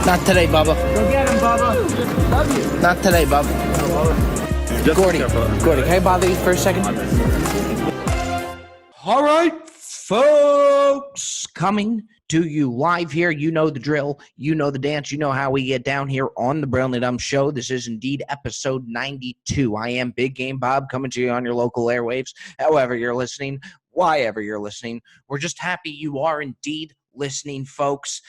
Not today, Bubba. Go get him, Bubba. Love you. Not today, Bubba. Gordy, can I bother you for a second? All right, folks, coming to you live here. You know the drill. You know the dance. You know how we get down here on the Brilliantly Dumb Show. This is indeed episode 92. I am Big Game Bob, coming to you on your local airwaves. However you're listening, whyever you're listening, we're just happy you are indeed listening, folks.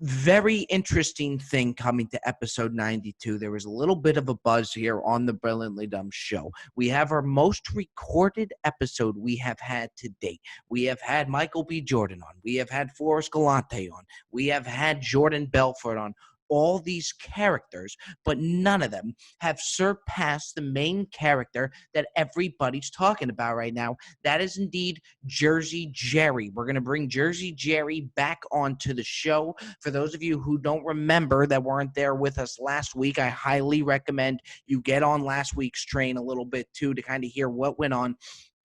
Very interesting thing coming to episode 92. There was a little bit of a buzz here on the Brilliantly Dumb Show. We have our most recorded episode we have had to date. We have had Michael B. Jordan on. We have had Forrest Galante on. We have had Jordan Belfort on. All these characters, but none of them have surpassed the main character that everybody's talking about right now. That is indeed Jersey Jerry. We're going to bring Jersey Jerry back onto the show. For those of you who don't remember that weren't there with us last week, I highly recommend you get on last week's train a little bit too to kind of hear what went on.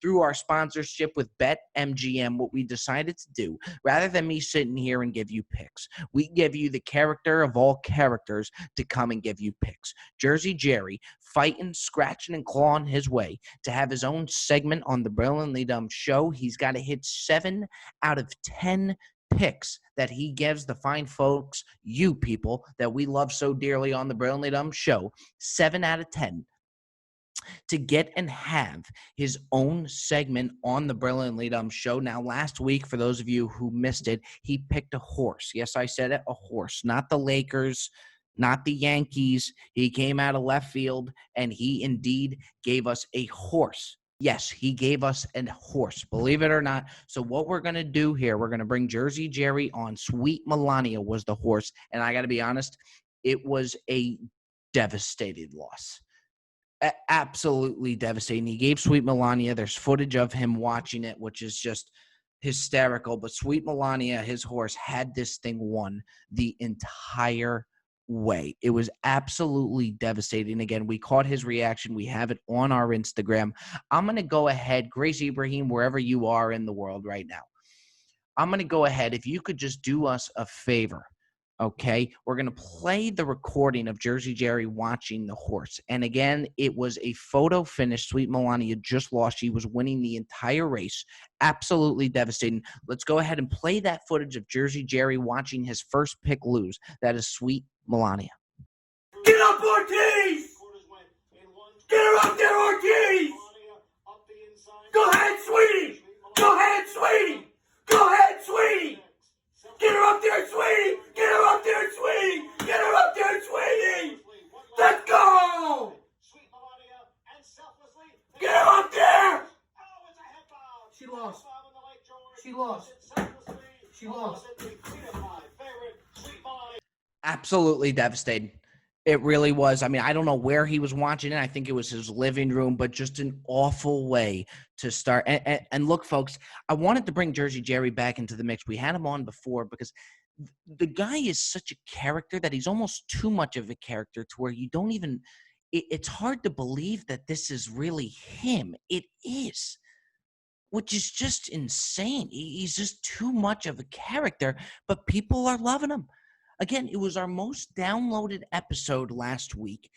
Through our sponsorship with BetMGM, what we decided to do, rather than me sitting here and give you picks, we give you the character of all characters to come and give you picks. Jersey Jerry fighting, scratching, and clawing his way to have his own segment on the Brilliantly Dumb Show. He's got to hit 7 out of 10 picks that he gives the fine folks, you people that we love so dearly on the Brilliantly Dumb Show. 7 out of 10. To get and have his own segment on the Brilliantly Dumb Show. Now, last week, for those of you who missed it, he picked a horse. Yes, I said it, a horse. Not the Lakers, not the Yankees. He came out of left field, and he indeed gave us a horse. Yes, he gave us a horse, believe it or not. So what we're going to do here, we're going to bring Jersey Jerry on. Sweet Melania was the horse, and I got to be honest, it was a devastating loss. Absolutely devastating. He gave Sweet Melania. There's footage of him watching it, which is just hysterical. But Sweet Melania, his horse, had this thing won the entire way. It was absolutely devastating. Again, we caught his reaction. We have it on our Instagram. I'm going to go ahead, Grace Ibrahim, wherever you are in the world right now. I'm going to go ahead. If you could just do us a favor. Okay, we're going to play the recording of Jersey Jerry watching the horse. And again, it was a photo finish. Sweet Melania just lost. She was winning the entire race. Absolutely devastating. Let's go ahead and play that footage of Jersey Jerry watching his first pick lose. That is Sweet Melania. Get up, Ortiz! Get her up there, Ortiz! Go ahead, sweetie! Go ahead, sweetie! Go ahead, sweetie! Get her up there, sweetie! Get her up there, sweetie! Get her up there, sweetie! Let's go! Get her up there! She lost. She lost. She lost. Absolutely devastating. It really was. I mean, I don't know where he was watching it. I think it was his living room, but just an awful way to start. And look, folks, I wanted to bring Jersey Jerry back into the mix. We had him on before because the guy is such a character that he's almost too much of a character to where you don't even it's hard to believe that this is really him. It is, which is just insane. He's just too much of a character, but people are loving him. Again, it was our most downloaded episode last week.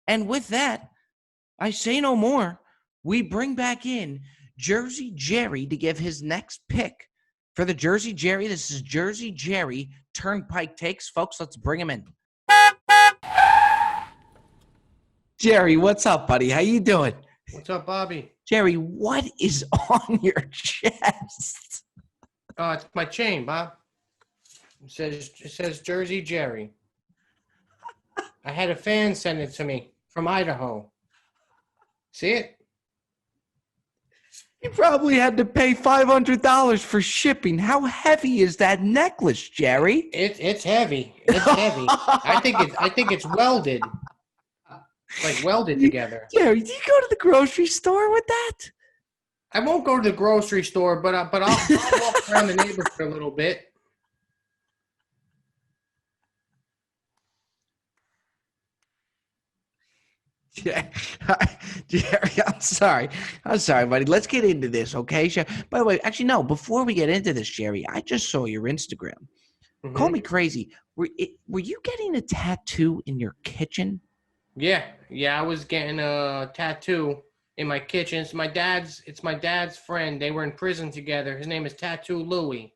And with that, I say no more. We bring back in Jersey Jerry to give his next pick. For the Jersey Jerry, this is Jersey Jerry Turnpike Takes. Folks, let's bring him in. Jerry, what's up, buddy? How you doing? What's up, Bobby? Jerry, what is on your chest? It's my chain, Bob. It says Jersey Jerry. I had a fan send it to me from Idaho. See it? You probably had to pay $500 for shipping. How heavy is that necklace, Jerry? It's heavy. It's heavy. I think it's welded. Like welded together. Jerry, do you go to the grocery store with that? I won't go to the grocery store, but I'll walk around the neighborhood a little bit. Yeah. Jerry, I'm sorry, buddy. Let's get into this, okay? By the way, actually, no, before we get into this, Jerry, I just saw your Instagram. Call me crazy. Were you getting a tattoo in your kitchen? Yeah, I was getting a tattoo in my kitchen. It's my dad's friend. They were in prison together. His name is Tattoo Louie,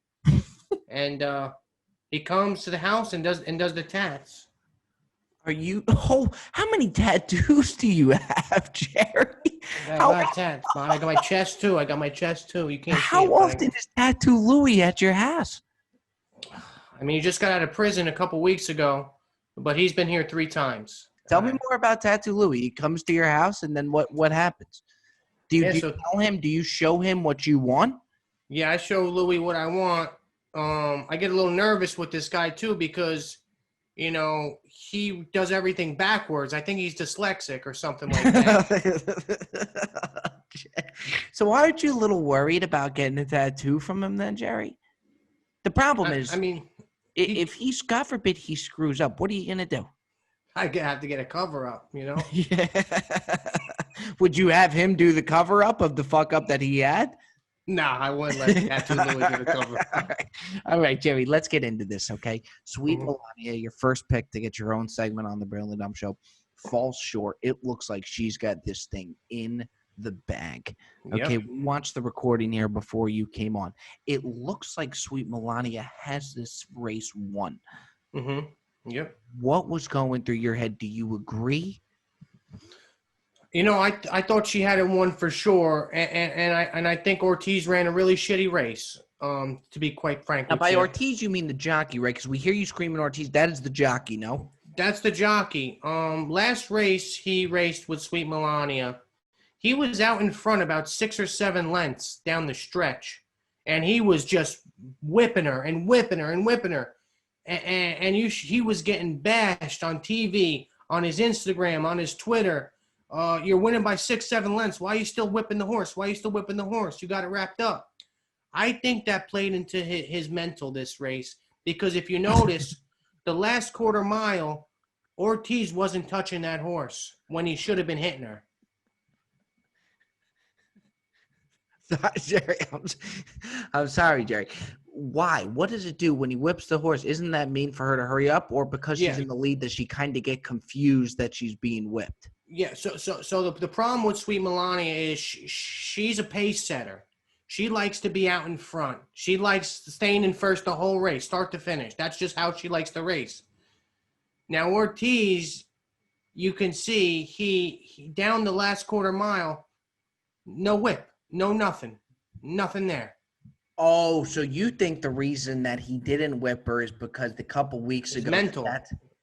and he comes to the house and does the tats. Are you? Oh, how many tattoos do you have, Jerry? I got a lot of tats, Bob. I got my chest too. You can't see How it, but often is Tattoo Louie at your house? I mean, he just got out of prison a couple weeks ago, but he's been here 3 times. Tell me more about Tattoo Louie. He comes to your house, and then what happens? Do you tell him? Do you show him what you want? Yeah, I show Louie what I want. I get a little nervous with this guy too because, he does everything backwards. I think he's dyslexic or something like that. So why aren't you a little worried about getting a tattoo from him then, Jerry? The problem is, if he's, God forbid, he screws up, what are you going to do? I have to get a cover up, Yeah. Would you have him do the cover up of the fuck up that he had? Nah, I wouldn't let Tattoo Louie do the cover up. All right, Jerry, let's get into this, okay? Sweet Melania, your first pick to get your own segment on the Brilliant Dumb Show, falls short. It looks like she's got this thing in the bag. Okay, we watched the recording here before you came on. It looks like Sweet Melania has this race won. Yep. What was going through your head? Do you agree? I thought she had it won for sure, and I think Ortiz ran a really shitty race. To be quite frank. Now, by Ortiz, you mean the jockey, right? Because we hear you screaming Ortiz. That is the jockey, no? That's the jockey. Last race he raced with Sweet Melania. He was out in front about 6 or 7 lengths down the stretch, and he was just whipping her and whipping her and whipping her. And he was getting bashed on TV, on his Instagram, on his Twitter. You're winning by 6, 7 lengths. Why are you still whipping the horse? You got it wrapped up. I think that played into his mental this race because if you notice, the last quarter mile, Ortiz wasn't touching that horse when he should have been hitting her. Jerry, I'm sorry, Jerry. Why? What does it do when he whips the horse? Isn't that mean for her to hurry up, or because she's in the lead does she kind of get confused that she's being whipped? Yeah. So the problem with Sweet Melania is she's a pace setter. She likes to be out in front. She likes staying in first the whole race, start to finish. That's just how she likes to race. Now Ortiz, you can see he down the last quarter mile, no whip. No, nothing there. Oh, so you think the reason that he didn't whip her is because a couple weeks ago, mental.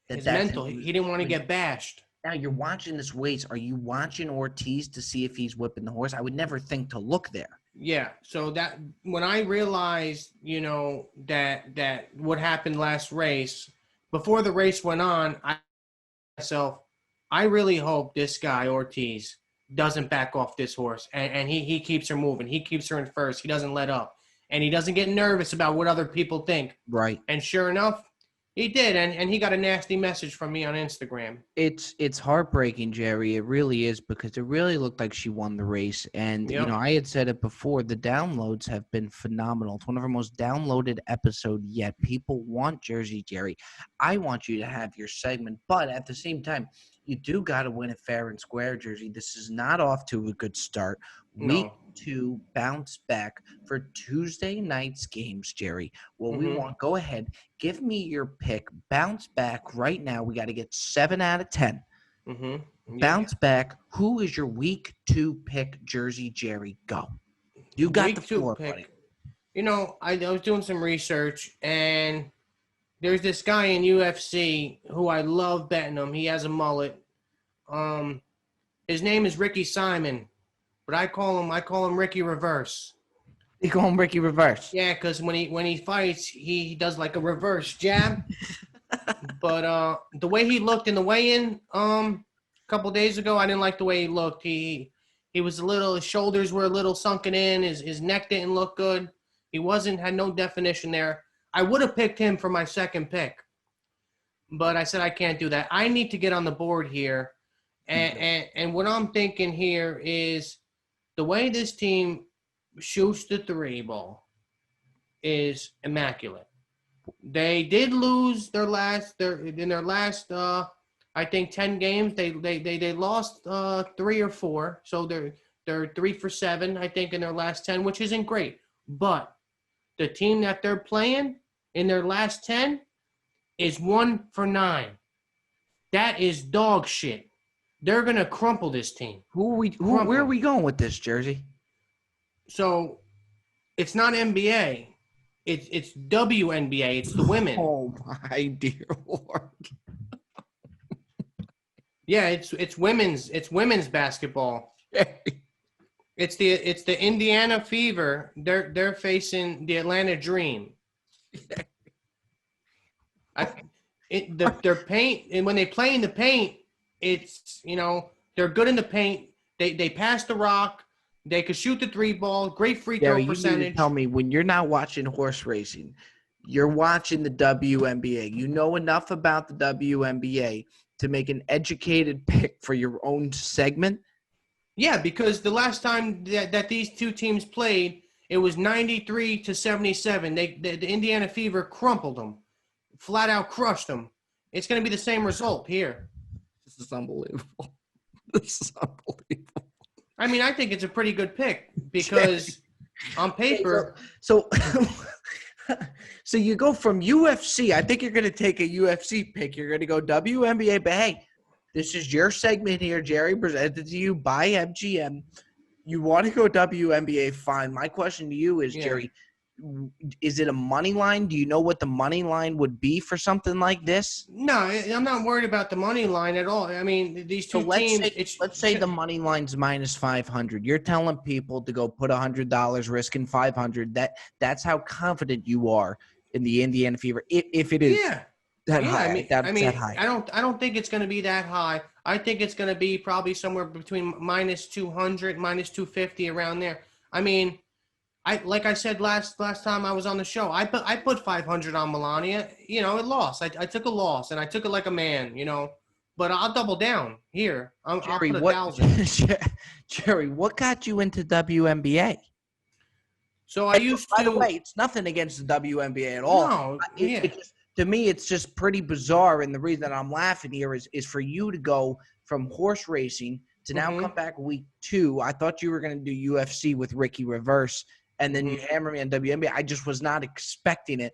It's mental. He didn't want to get bashed. Now you're watching this race. Are you watching Ortiz to see if he's whipping the horse? I would never think to look there. Yeah. So that when I realized, that what happened last race, before the race went on, I really hope this guy Ortiz doesn't back off this horse, and he keeps her moving. He keeps her in first. He doesn't let up, and he doesn't get nervous about what other people think. Right. And sure enough, he did, and he got a nasty message from me on Instagram. It's heartbreaking, Jerry. It really is, because it really looked like she won the race. And, I had said it before, the downloads have been phenomenal. It's one of our most downloaded episodes yet. People want Jersey Jerry. I want you to have your segment, but at the same time, you do got to win it fair and square, Jersey. This is not off to a good start. Week 2 bounce back for Tuesday night's games, Jerry. Well, we want, go ahead, give me your pick. Bounce back right now. We got to get 7 out of 10. Bounce back. Who is your week 2 pick, Jersey Jerry? Go. You got week the floor, buddy. I was doing some research, and there's this guy in UFC who I love betting him. He has a mullet. His name is Ricky Simon, but I call him Ricky Reverse. You call him Ricky Reverse? Yeah, because when he fights, he does like a reverse jab. But the way he looked in the weigh-in a couple days ago, I didn't like the way he looked. He was his shoulders were a little sunken in. His neck didn't look good. He had no definition there. I would have picked him for my second pick, but I said I can't do that. I need to get on the board here, and what I'm thinking here is the way this team shoots the 3 ball is immaculate. They did lose their last. I think 10 games. They lost 3 or 4. So they're 3 for 7. I think in their last 10, which isn't great. But the team that they're playing in their last 10 is 1 for 9. That is dog shit. They're gonna crumple this team. Where are we going with this, Jersey? So it's not NBA. It's WNBA. It's the women. Oh my dear Lord. Yeah, it's women's basketball. It's the Indiana Fever. They're facing the Atlanta Dream. Their paint, and when they play in the paint, it's they're good in the paint. They pass the rock. They could shoot the 3 ball. Great free throw percentage. You need to tell me, when you're not watching horse racing, you're watching the WNBA. You know enough about the WNBA to make an educated pick for your own segment. Yeah, because the last time that these two teams played, it was 93-77. The Indiana Fever crumpled them, flat out crushed them. It's going to be the same result here. This is unbelievable. This is unbelievable. I mean, I think it's a pretty good pick because on paper. So you go from UFC. I think you're going to take a UFC pick. You're going to go WNBA. But hey, this is your segment here, Jerry, presented to you by MGM. You want to go WNBA, fine. My question to you is, Jerry, is it a money line? Do you know what the money line would be for something like this? No, I'm not worried about the money line at all. I mean, these two teams. Let's say the money line's minus 500. You're telling people to go put $100, risking 500. That's how confident you are in the Indiana Fever, if it is that high. That high. I don't think it's going to be that high. I think it's going to be probably somewhere between minus 200, minus 250, around there. I mean. Like I said last time I was on the show, I put 500 on Melania. It lost. I took a loss, and I took it like a man. But I'll double down here. I'll put 1,000. Jerry, what got you into WNBA? So I used to. By the way, it's nothing against the WNBA at all. No, to me, it's just pretty bizarre, and the reason I'm laughing here is for you to go from horse racing to now come back week 2. I thought you were going to do UFC with Ricky Reverse. And then you hammer me on WNBA. I just was not expecting it.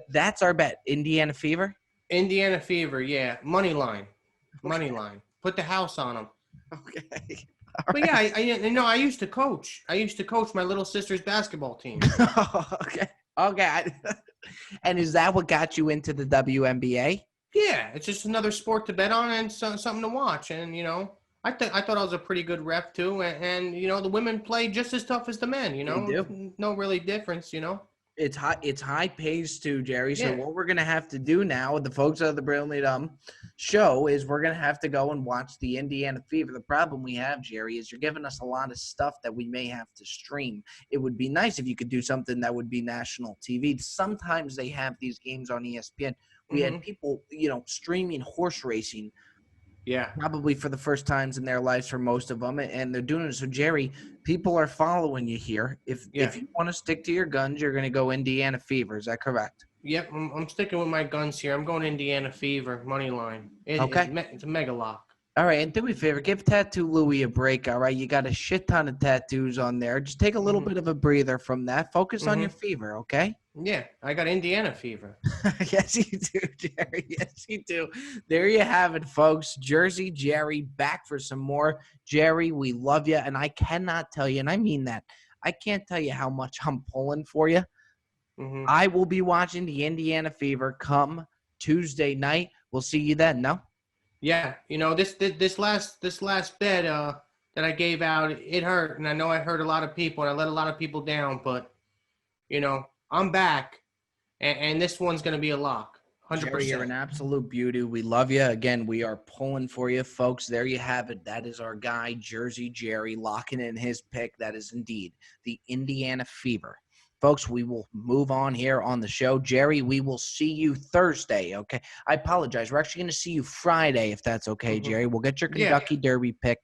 That's our bet. Indiana Fever? Indiana Fever, yeah. Money line. Put the house on them. Okay. But yeah, I used to coach. I used to coach my little sister's basketball team. Okay. And is that what got you into the WNBA? Yeah, it's just another sport to bet on and something to watch. And, I thought I was a pretty good ref too, and the women play just as tough as the men. They do. No really difference. It's high pays too, Jerry. So what we're gonna have to do now with the folks of the Brilliantly Dumb show is we're gonna have to go and watch the Indiana Fever. The problem we have, Jerry, is you're giving us a lot of stuff that we may have to stream. It would be nice if you could do something that would be national TV. Sometimes they have these games on ESPN. We had people, streaming horse racing. Yeah, probably for the first times in their lives for most of them, and they're doing it. So, Jerry, people are following you here. If you want to stick to your guns, you're going to go Indiana Fever. Is that correct? Yep, I'm sticking with my guns here. I'm going Indiana Fever, money line. Okay. It's a mega lock. All right, and do me a favor. Give Tattoo Louie a break, all right? You got a shit ton of tattoos on there. Just take a little bit of a breather from that. Focus on your fever, okay? Yeah, I got Indiana Fever. Yes, you do, Jerry. Yes, you do. There you have it, folks. Jersey Jerry back for some more. Jerry, we love you, and I cannot tell you, and I mean that, I can't tell you how much I'm pulling for you. I will be watching the Indiana Fever come Tuesday night. We'll see you then, no? Yeah, this last bet that I gave out, it hurt, and I know I hurt a lot of people, and I let a lot of people down, but I'm back, and this one's going to be a lock, 100%. Jerry, you're an absolute beauty. We love you. Again, we are pulling for you, folks. There you have it. That is our guy, Jersey Jerry, locking in his pick. That is indeed the Indiana Fever Folks, we will move on here on the show. Jerry, we will see you Thursday, okay? I apologize. We're actually going to see you Friday, if that's okay, Jerry. We'll get your Yeah. Kentucky Derby pick.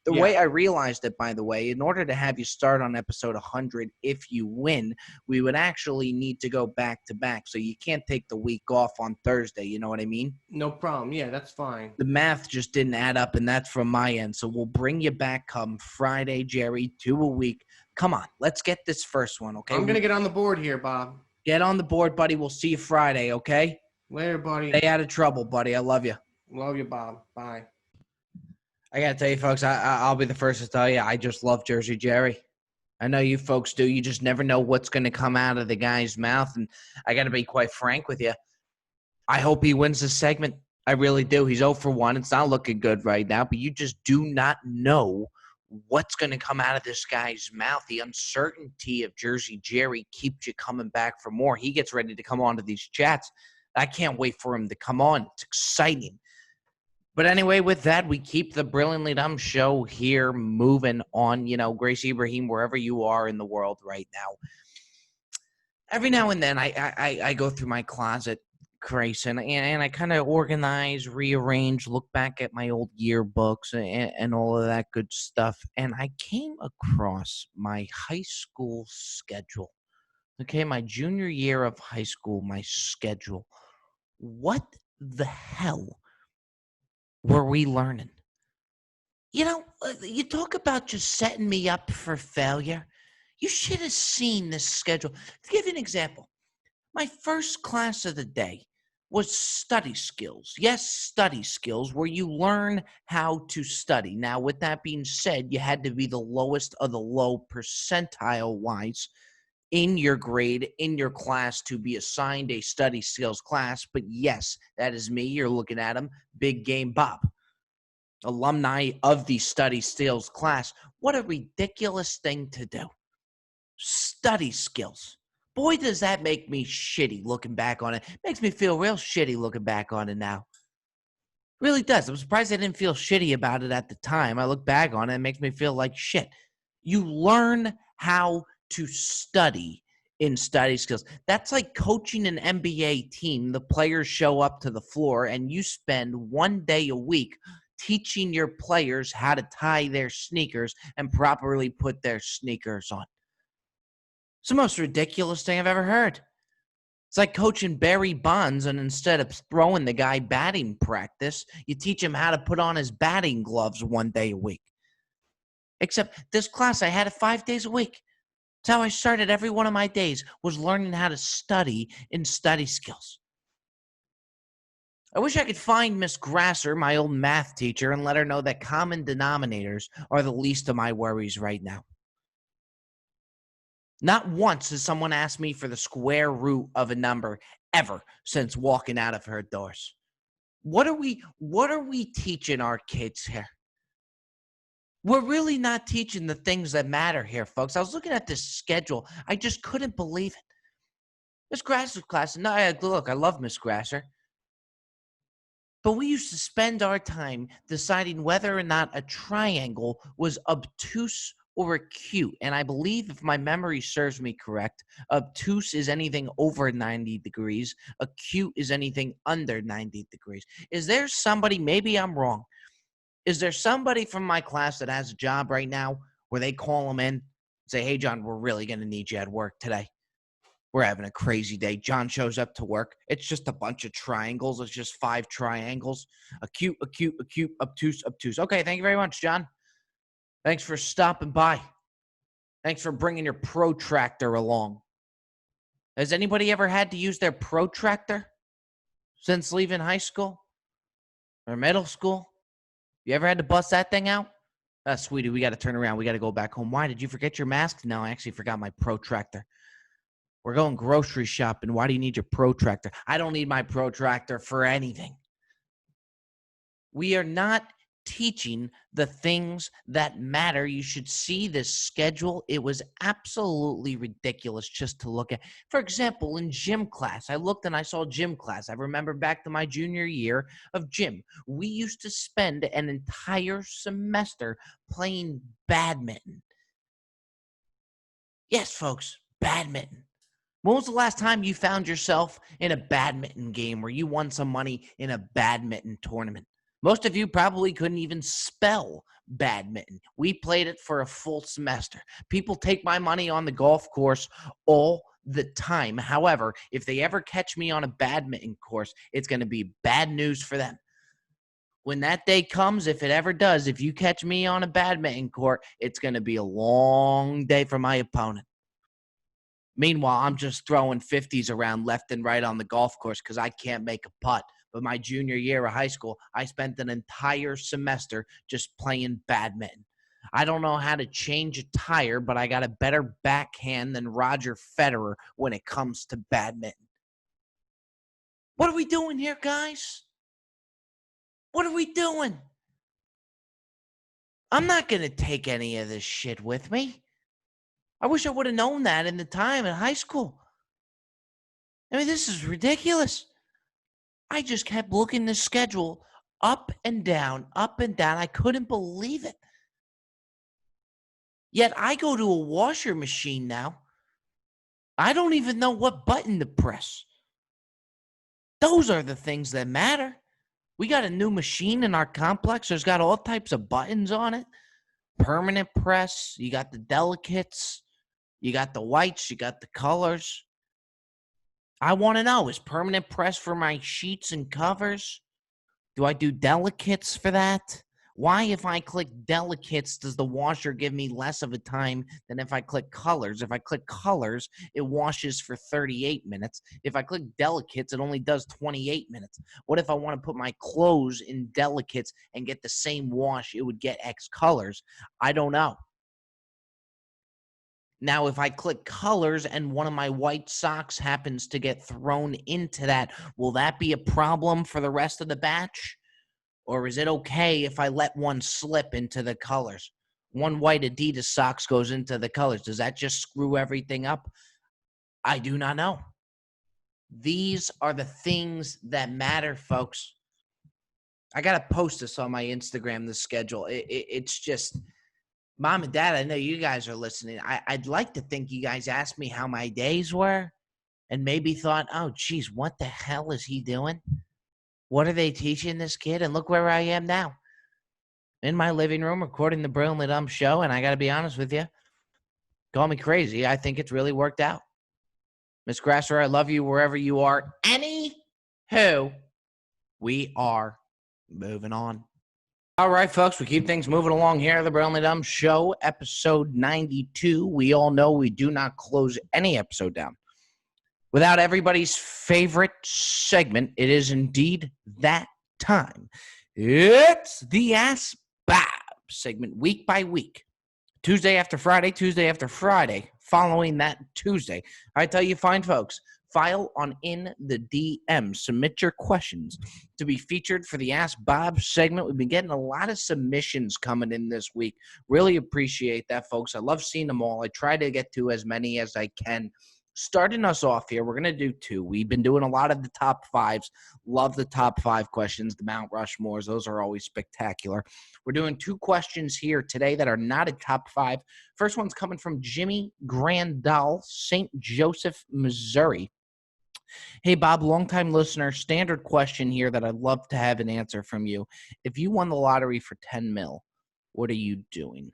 The way I realized it, by the way, in order to have you start on episode 100, if you win, we would actually need to go back-to-back. So you can't take the week off on Thursday. You know what I mean? No problem. Yeah, that's fine. The math just didn't add up, and that's from my end. So we'll bring you back come Friday, Jerry, 2 a week. Come on, let's get this first one, okay? I'm going to get on the board here, Bob. Get on the board, buddy. We'll see you Friday, okay? Later, buddy. Stay out of trouble, buddy. I love you. Love you, Bob. Bye. I got to tell you, folks, I'll be the first to tell you, I just love Jersey Jerry. I know you folks do. You just never know what's going to come out of the guy's mouth, and I got to be quite frank with you. I hope he wins this segment. I really do. He's 0 for 1. It's not looking good right now, but you just do not know what's going to come out of this guy's mouth. The uncertainty of Jersey Jerry keeps you coming back for more. He gets ready to come on to these chats. I can't wait for him to come on. It's exciting. But anyway, with that, we keep the Brilliantly Dumb show here moving on. You know, Grace Ibrahim, wherever you are in the world right now. Every now and then I go through my closet, Grace, and I kind of organize, rearrange, look back at my old yearbooks and all of that good stuff. And I came across my high school schedule. Okay, my junior year of high school, my schedule. What the hell were we learning? You know, you talk about just setting me up for failure. You should have seen this schedule. To give you an example, my first class of the day was study skills. Yes, study skills, where you learn how to study. Now, with that being said, you had to be the lowest of the low percentile-wise in your grade, in your class, to be assigned a study skills class. But yes, that is me. You're looking at him, Big Game Bob, alumni of the study skills class. What a ridiculous thing to do. Study skills. Boy, does that make me shitty looking back on it. Makes me feel real shitty looking back on it now. Really does. I'm surprised I didn't feel shitty about it at the time. I look back on it, it makes me feel like shit. You learn how to study in study skills. That's like coaching an NBA team. The players show up to the floor and you spend 1 day a week teaching your players how to tie their sneakers and properly put their sneakers on. It's the most ridiculous thing I've ever heard. It's like coaching Barry Bonds, and instead of throwing the guy batting practice, you teach him how to put on his batting gloves 1 day a week. Except this class, I had it 5 days a week. That's how I started every one of my days, was learning how to study in study skills. I wish I could find Miss Grasser, my old math teacher, and let her know that common denominators are the least of my worries right now. Not once has someone asked me for the square root of a number ever since walking out of her doors. What are we teaching our kids here? We're really not teaching the things that matter here, folks. I was looking at this schedule. I just couldn't believe it. Miss Grasser's class, no, look, I love Miss Grasser. But we used to spend our time deciding whether or not a triangle was obtuse or acute. And I believe, if my memory serves me correct, obtuse is anything over 90 degrees. Acute is anything under 90 degrees. Is there somebody, maybe I'm wrong, is there somebody from my class that has a job right now where they call them in and say, hey, John, we're really going to need you at work today. We're having a crazy day. John shows up to work. It's just a bunch of triangles. It's just 5 triangles. Acute, acute, acute, obtuse, obtuse. Okay, thank you very much, John. Thanks for stopping by. Thanks for bringing your protractor along. Has anybody ever had to use their protractor since leaving high school or middle school? You ever had to bust that thing out? Sweetie, we got to turn around. We got to go back home. Why? Did you forget your mask? No, I actually forgot my protractor. We're going grocery shopping. Why do you need your protractor? I don't need my protractor for anything. We are not teaching the things that matter. You should see this schedule. It was absolutely ridiculous just to look at. For example, in gym class, I looked and I saw gym class. I remember back to my junior year of gym. We used to spend an entire semester playing badminton. Yes, folks, badminton. When was the last time you found yourself in a badminton game where you won some money in a badminton tournament? Most of you probably couldn't even spell badminton. We played it for a full semester. People take my money on the golf course all the time. However, if they ever catch me on a badminton course, it's going to be bad news for them. When that day comes, if it ever does, if you catch me on a badminton court, it's going to be a long day for my opponent. Meanwhile, I'm just throwing 50s around left and right on the golf course because I can't make a putt. But my junior year of high school, I spent an entire semester just playing badminton. I don't know how to change a tire, but I got a better backhand than Roger Federer when it comes to badminton. What are we doing here, guys? What are we doing? I'm not going to take any of this shit with me. I wish I would have known that in the time in high school. I mean, this is ridiculous. I just kept looking the schedule up and down, up and down. I couldn't believe it. Yet I go to a washer machine now. I don't even know what button to press. Those are the things that matter. We got a new machine in our complex. There's got all types of buttons on it. Permanent press. You got the delicates. You got the whites. You got the colors. I want to know, is permanent press for my sheets and covers? Do I do delicates for that? Why, if I click delicates, does the washer give me less of a time than if I click colors? If I click colors, it washes for 38 minutes. If I click delicates, it only does 28 minutes. What if I want to put my clothes in delicates and get the same wash it would get X colors? I don't know. Now, if I click colors and one of my white socks happens to get thrown into that, will that be a problem for the rest of the batch? Or is it okay if I let one slip into the colors? One white Adidas socks goes into the colors. Does that just screw everything up? I do not know. These are the things that matter, folks. I got to post this on my Instagram, the schedule. It's just... Mom and Dad, I know you guys are listening. I'd like to think you guys asked me how my days were and maybe thought, oh, geez, what the hell is he doing? What are they teaching this kid? And look where I am now. In my living room recording the Brilliantly Dumb show, and I got to be honest with you. Call me crazy. I think it's really worked out. Miss Grasser, I love you wherever you are. Anywho, we are moving on. All right, folks, we keep things moving along here. The Brilliantly Dumb Show, episode 92. We all know we do not close any episode down without everybody's favorite segment. It is indeed that time. It's the Ask Bob segment, week by week. Tuesday after Friday, Tuesday after Friday. Following that Tuesday, I tell you, fine folks, file on In the DM. Submit your questions to be featured for the Ask Bob segment. We've been getting a lot of submissions coming in this week. Really appreciate that, folks. I love seeing them all. I try to get to as many as I can. Starting us off here, we're going to do two. We've been doing a lot of the top fives. Love the top five questions, the Mount Rushmores. Those are always spectacular. We're doing two questions here today that are not a top five. First one's coming from Jimmy Grandal, St. Joseph, Missouri. Hey, Bob, longtime listener, standard question here that I'd love to have an answer from you. If you won the lottery for 10 mil, what are you doing?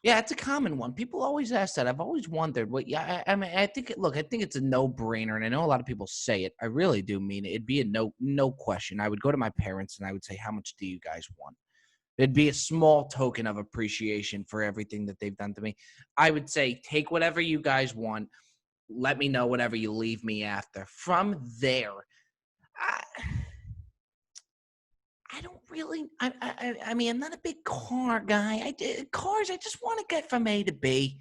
Yeah, it's a common one. People always ask that. I've always wondered. I mean, I think it's a no-brainer, and I know a lot of people say it. I really do mean it. It'd be a no question. I would go to my parents and I would say, "How much do you guys want?" It'd be a small token of appreciation for everything that they've done to me. I would say, take whatever you guys want. Let me know whatever you leave me after. From there, I don't really. I mean, I'm not a big car guy. Cars, I just want to get from A to B.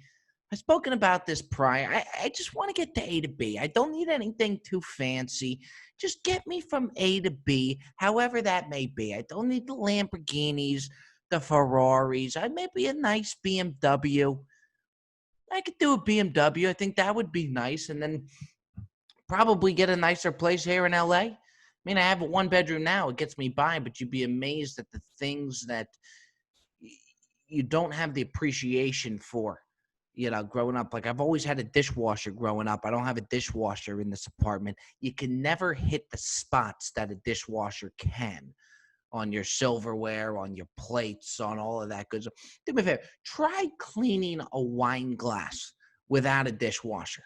I've spoken about this prior. I just want to get to A to B. I don't need anything too fancy. Just get me from A to B, however that may be. I don't need the Lamborghinis, the Ferraris. I maybe a nice BMW. I could do a BMW. I think that would be nice. And then probably get a nicer place here in LA. I mean, I have a one-bedroom now. It gets me by, but you'd be amazed at the things that you don't have the appreciation for. growing up. Like, I've always had a dishwasher growing up. I don't have a dishwasher in this apartment. You can never hit the spots that a dishwasher can on your silverware, on your plates, on all of that good stuff. Do me a favor. Try cleaning a wine glass without a dishwasher.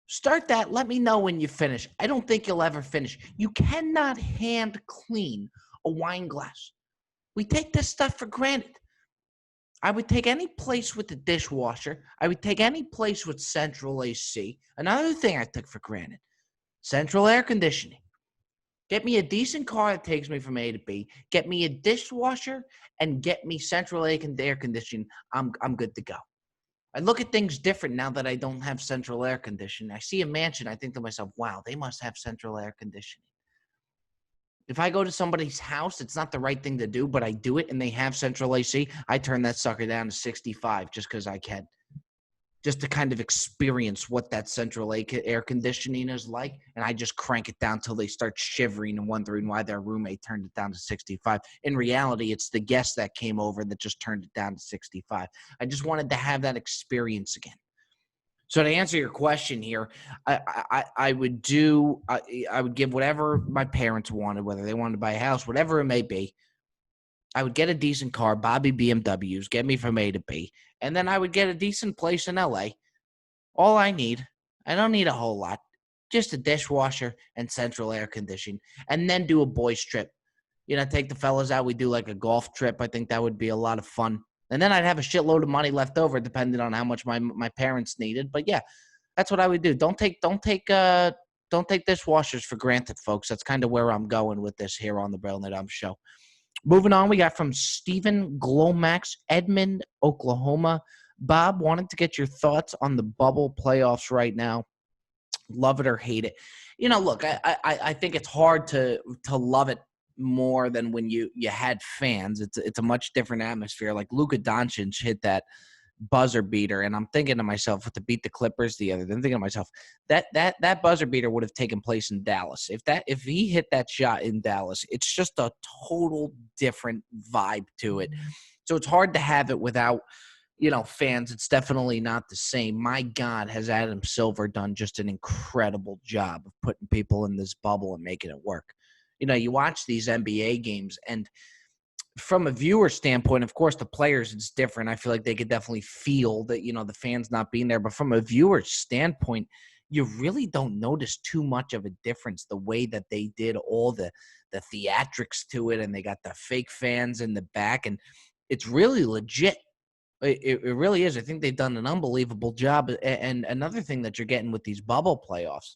Start that. Let me know when you finish. I don't think you'll ever finish. You cannot hand clean a wine glass. We take this stuff for granted. I would take any place with a dishwasher. I would take any place with central AC. Another thing I took for granted, central air conditioning. Get me a decent car that takes me from A to B. Get me a dishwasher and get me central air conditioning. I'm good to go. I look at things different now that I don't have central air conditioning. I see a mansion, I think to myself, wow, they must have central air conditioning. If I go to somebody's house, it's not the right thing to do, but I do it and they have central AC, I turn that sucker down to 65 just because I can. Just to kind of experience what that central air conditioning is like, and I just crank it down till they start shivering and wondering why their roommate turned it down to 65. In reality, it's the guest that came over that just turned it down to 65. I just wanted to have that experience again. So to answer your question here, I would give whatever my parents wanted, whether they wanted to buy a house, whatever it may be. I would get a decent car, Bobby BMWs, get me from A to B. And then I would get a decent place in LA. All I need, I don't need a whole lot, just a dishwasher and central air conditioning. And then do a boys trip. Take the fellas out. We do like a golf trip. I think that would be a lot of fun. And then I'd have a shitload of money left over, depending on how much my parents needed. But yeah, that's what I would do. Don't take dishwashers for granted, folks. That's kind of where I'm going with this here on the Brilliant Dumb Show. Moving on, we got from Stephen Glomax, Edmond, Oklahoma. Bob, wanted to get your thoughts on the bubble playoffs right now. Love it or hate it. Look, I think it's hard to love it more than when you had fans. It's a much different atmosphere. Like Luka Doncic hit that buzzer beater, and I'm thinking to myself, to beat the Clippers the other day, I'm thinking to myself, that buzzer beater would have taken place in Dallas. If he hit that shot in Dallas, it's just a total different vibe to it. So it's hard to have it without, fans. It's definitely not the same. My God, has Adam Silver done just an incredible job of putting people in this bubble and making it work. You watch these NBA games, and from a viewer standpoint, of course, the players, it's different. I feel like they could definitely feel that, the fans not being there. But from a viewer standpoint, you really don't notice too much of a difference the way that they did all the theatrics to it, and they got the fake fans in the back, and it's really legit. It really is. I think they've done an unbelievable job. And another thing that you're getting with these bubble playoffs,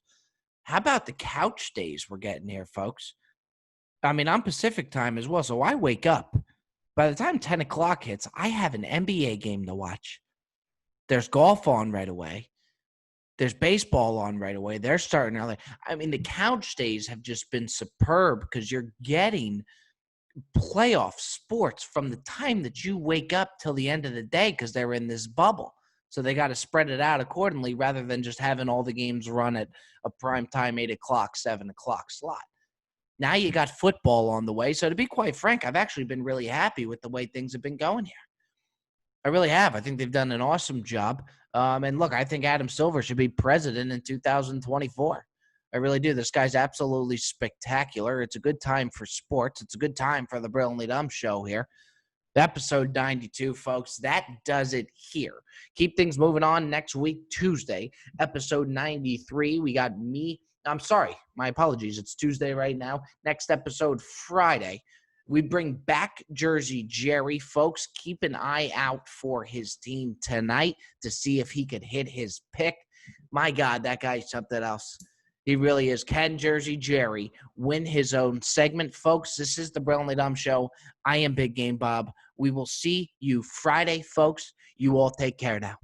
how about the couch days we're getting here, folks? I mean, I'm Pacific time as well, so I wake up. By the time 10 o'clock hits, I have an NBA game to watch. There's golf on right away. There's baseball on right away. They're starting early. I mean, the couch days have just been superb because you're getting playoff sports from the time that you wake up till the end of the day because they're in this bubble. So they got to spread it out accordingly rather than just having all the games run at a prime time 8 o'clock, 7 o'clock slot. Now you got football on the way. So to be quite frank, I've actually been really happy with the way things have been going here. I really have. I think they've done an awesome job. And look, I think Adam Silver should be president in 2024. I really do. This guy's absolutely spectacular. It's a good time for sports. It's a good time for the Brilliantly Dumb Show here. Episode 92, folks. That does it here. Keep things moving on next week, Tuesday, episode 93. We got me. I'm sorry. My apologies. It's Tuesday right now. Next episode, Friday. We bring back Jersey Jerry. Folks, keep an eye out for his team tonight to see if he could hit his pick. My God, that guy's something else. He really is. Can Jersey Jerry win his own segment? Folks, this is the Brilliantly Dumb Show. I am Big Game Bob. We will see you Friday, folks. You all take care now.